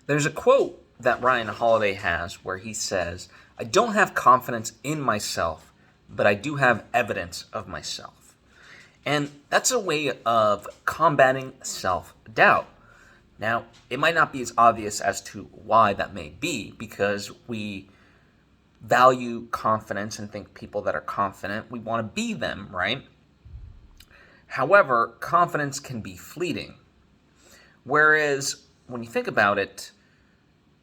There's a quote that Ryan Holiday has where he says, "I don't have confidence in myself, but I do have evidence of myself." And that's a way of combating self doubt. Now, it might not be as obvious as to why that may be, because we value confidence and think people that are confident, we want to be them, right? However, confidence can be fleeting. Whereas when you think about it,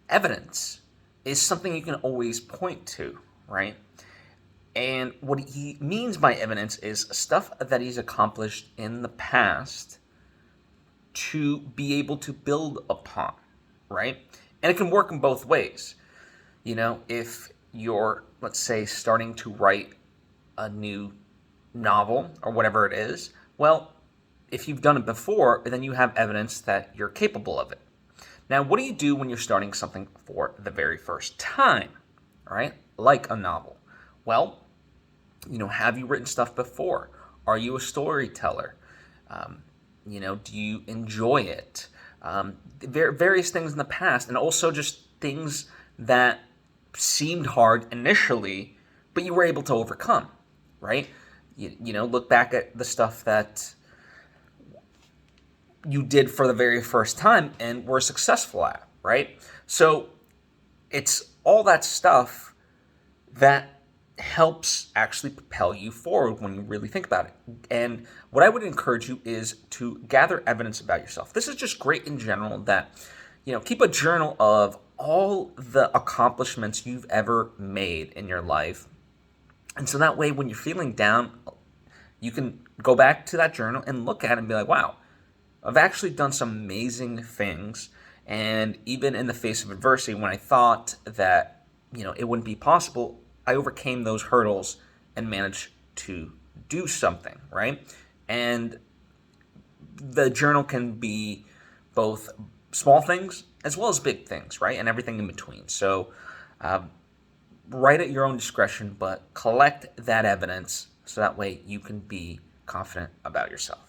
evidence is something you can always point to, right? And what he means by evidence is stuff that he's accomplished in the past to be able to build upon, right? And it can work in both ways. If you're, let's say, starting to write a new novel or whatever it is, well, if you've done it before, then you have evidence that you're capable of it. Now, what do you do when you're starting something for the very first time, right? Like a novel. Well, have you written stuff before? Are you a storyteller? Do you enjoy it? Various things in the past, and also just things that seemed hard initially, but you were able to overcome, right? Look back at the stuff that you did for the very first time and were successful at, right? So it's all that stuff that helps actually propel you forward when you really think about it. And what I would encourage you is to gather evidence about yourself. This is just great in general that, keep a journal of all the accomplishments you've ever made in your life. And so that way, when you're feeling down, you can go back to that journal and look at it and be like, wow, I've actually done some amazing things. And even in the face of adversity, when I thought that, it wouldn't be possible, I overcame those hurdles and managed to do something, right? And the journal can be both small things as well as big things, right? And everything in between. So write at your own discretion, but collect that evidence so that way you can be confident about yourself.